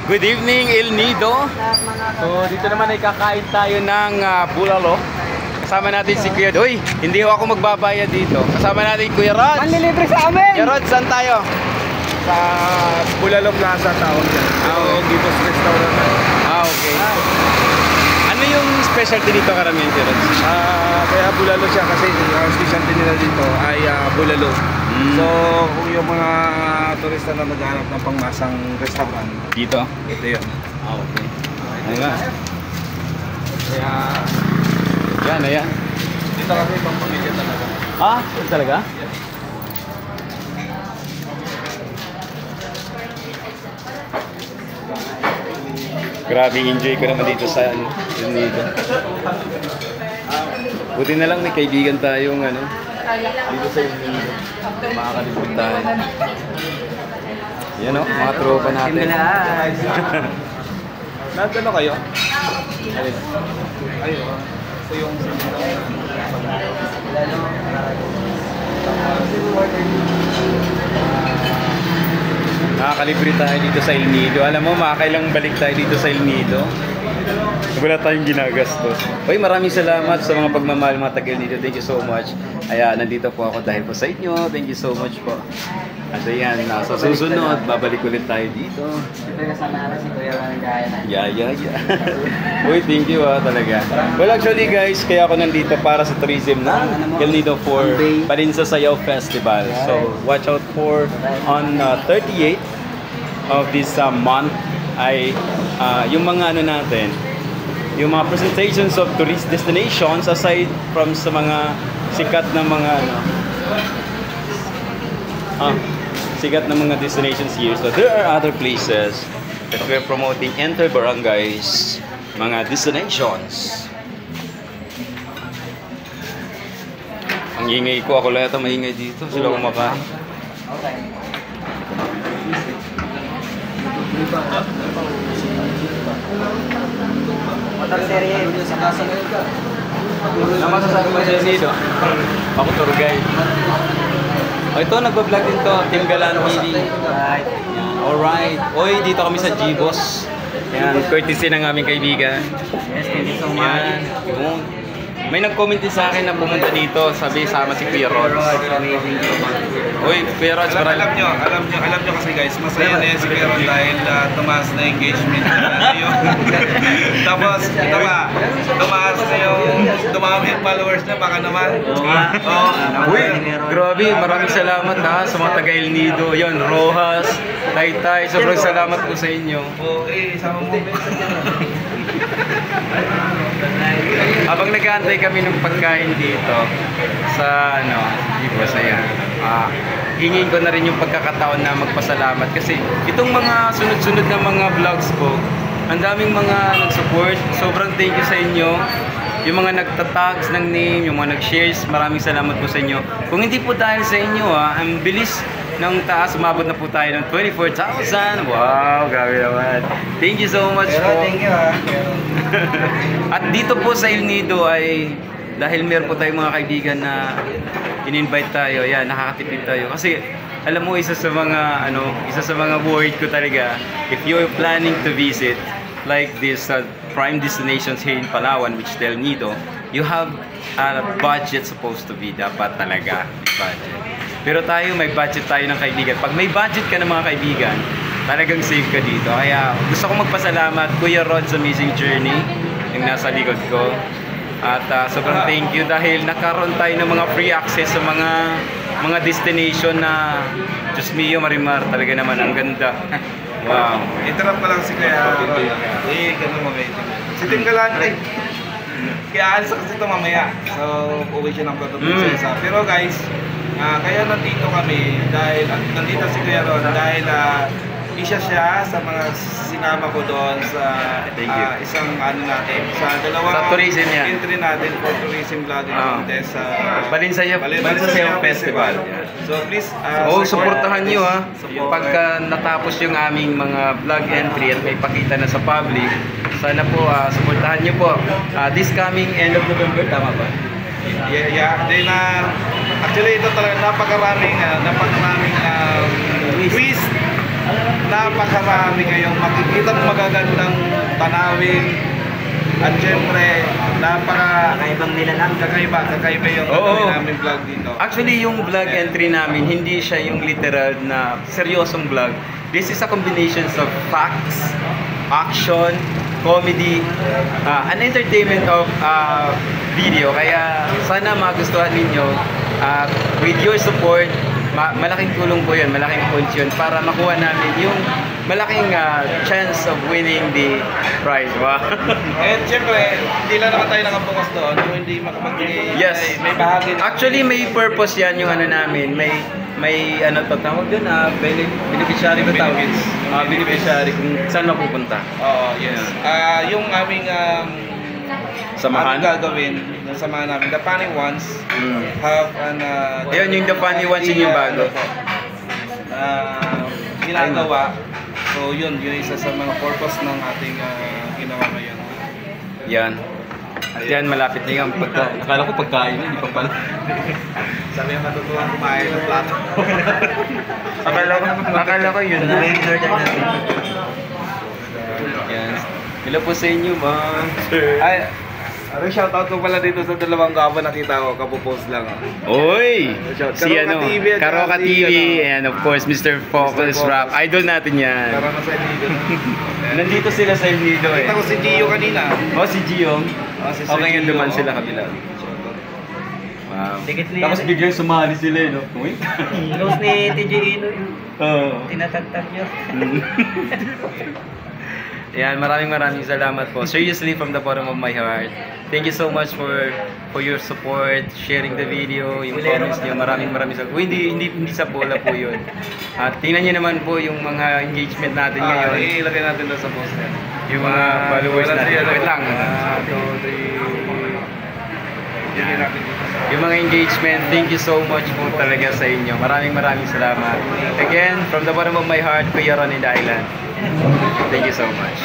Good evening, El Nido. So, dito naman ay kakain tayo ng bulalo. Kasama natin si Kuya Rod. Uy, hindi ako magbabayad dito. Kasama natin Kuya Rod. Manlilibre sa amin! Kuya Rod, saan tayo? Sa Bulalo Plaza tawag yan. Dito sa restaurant na. Okay. Ano yung specialty dito karamihan, Kuya Rod? Kaya bulalo siya kasi ang specialty nila dito ay bulalo. So, kung yung mga turista na naghahanap ng pangmasang restaurant, Dito? ito yun. Okay. Ano nga? Kaya, Ayan. dito kasi pang pamilya talaga. Ito talaga? Grabe, enjoy ko naman dito sa El Nido. Buti na lang may kaibigan tayong dito sa El Nido. Makakalimutan tayo. Yan mga tropa natin. Nandun kayo? Ayun. So yung Nakakalibre tayo dito sa El Nido. Alam mo, makakailang balik tayo dito sa El Nido. Wala tayong ginagastos. Uy, maraming salamat sa mga pagmamahal mga taga El Nido. Thank you so much. Nandito po ako dahil po sa inyo. Thank you so much po. At ayan, sa susunod, babalik ulit tayo dito. Ito yung kasama natin si Kuya Ron Gaya na. Yeah. Uy, thank you talaga. Well, actually guys, kaya ako nandito para sa tourism ng El Nido for Parinsa Sayaw Festival. So, watch out for on 38 of this month ay yung mga natin, yung mga presentations of tourist destinations aside from sa mga sikat na mga sikat na mga destinations here. So there are other places that we're promoting enter barangays, mga destinations. Ang ingay ko, ako lang ito maingay dito. Sila kumakain. Okay. Motor serye yung sa kasa ngayon ka. Ano masasabi mo sa dito? Ako tour guide. Ito, nagbablog din to, Team Galan TV. Alright. Oy, dito kami sa G-Boss. Yan, courtesy ng aming kaibigan. Yes, thank you so much. Yan. Yun. May nag-comment din sa akin na pumunta dito, sabi sama si Kuya Rod. Uy, Kuya Rod, alam nyo kasi guys, masaya na yan si Kuya Ron dahil tumaas na engagement na yun. Tapos, ito pa, dumami yung followers na, baka naman. Uy, grabe, maraming salamat sa mga taga El Nido. Yan, Rojas, Taytay, sobrang salamat po sa inyo. Sama mo. Habang nag-aantay kami ng pagkain dito sa G-Boss, ayan. Hingin ko na rin yung pagkakataon na magpasalamat kasi itong mga sunod-sunod na mga vlogs ko, ang daming mga nag-support. Sobrang thank you sa inyo. Yung mga nagtatags ng name, yung mga nag-shares, maraming salamat po sa inyo. Kung hindi po dahil sa inyo, ang bilis ng taas, umabot na po tayo ng 24,000. Wow, grabe naman. Thank you so much po. Thank you At dito po sa El Nido ay dahil meron po tayong mga kaibigan na in-invite tayo, yan, nakakatipid tayo. Kasi alam mo, isa sa mga word ko talaga, if you're planning to visit like this prime destinations here in Palawan, which El Nido, you have a budget supposed to be, dapat talaga may budget. Pero tayo, may budget tayo ng kaibigan. Pag may budget ka ng mga kaibigan, talagang safe ka dito. Kaya gusto kong magpasalamat Kuya Rod's Amazing Journey, yung nasa likod ko. At sobrang thank you dahil nakaroon tayo ng mga free access sa mga destination na Diyos mio, Marimar, talaga naman ang ganda. Wow. Interrupt pa lang si Kuya Ron. Ganun mo medyo. Si Team Galan, kaya alis kasi ito mamaya. So, uwi siya ng Puerto Princesa. Pero guys, kaya nandito kami dahil nandito si Kuya Ron dahil isa siya sa mga sinama ko doon sa isang natin sa dalawang tourism yan. entry natin for tourism vlogging contest sa Parinsa Sayaw Festival. So please supportahan niyo pagka natapos yung aming mga vlog entry at may pakita na sa public. Sana po supportahan niyo po this coming end of November, tama ba? Yeah. Then actually ito talaga napakaraming quiz napakarami kayong makikita magagandang tanawin. At syempre, Kakaibang nila lang. kakaiba yung Oo. gagawin namin vlog dito. Actually, yung vlog entry namin, hindi siya yung literal na seryosong vlog. This is a combination of facts, action, comedy, an entertainment of video. Kaya sana magustuhan ninyo. With your support, malaking tulong po yun, malaking point yun para makuha namin yung malaking chance of winning the prize. Wow. And syempre, hindi lang naman tayo nakapokus doon. Kung hindi makapagbigay, Yes. may bahagi. Actually, may purpose yan yung ano namin. May ano to tawag dun, beneficiary ba tawag? Benefits. Beneficiary kung saan mapupunta. Oo, yes. Yung aming Samahan? aming gagawin, yung samahan namin, the funny ones, have an... Ayun, yung the funny ones yun yung bago. Ginagawa. So yun isa sa mga purpose ng ating ginawa ngayon. Yan. At yan, malapit na yung pagkain. Akala ko pagkain, hindi pa pala. Sabi yung matutuwa kumain ng plato. Akala ko yun. Ito na yung in-order natin. Yan. Hello po sa inyo, ma'am. Ay, shoutout ko pala dito sa dalawang gabo nakita ko, kapopost lang. Oy! Si Karoka ano, TV at Karoka si, TV, ano, and of course, Mr. Focus Focus. Rap. Idol natin yan. Para na sa dito. Nandito sila sa El Nido eh. Nakita ko si Gio kanina. Oh, si Gio. Si Okay nga Gio, duman oh. sila kabila. Wow. Dikit na Tapos yan. biglang sumali sila eh, no? Uy. Close ni TJ Ino yung Oo. tinatagtag niya. Yan, maraming salamat po. Seriously, from the bottom of my heart. Thank you so much for your support, sharing the video, yung comments niyo. Maraming salamat. Uy, hindi sa bola po yun. At tingnan niyo naman po yung mga engagement natin ngayon. Ilagay natin doon sa post na. Yung mga followers natin. Wait lang. Ilagay natin dito. Yung mga engagement, thank you so much po talaga sa inyo. Maraming salamat. Again, from the bottom of my heart, Kuya Ron in the Island. Thank you so much.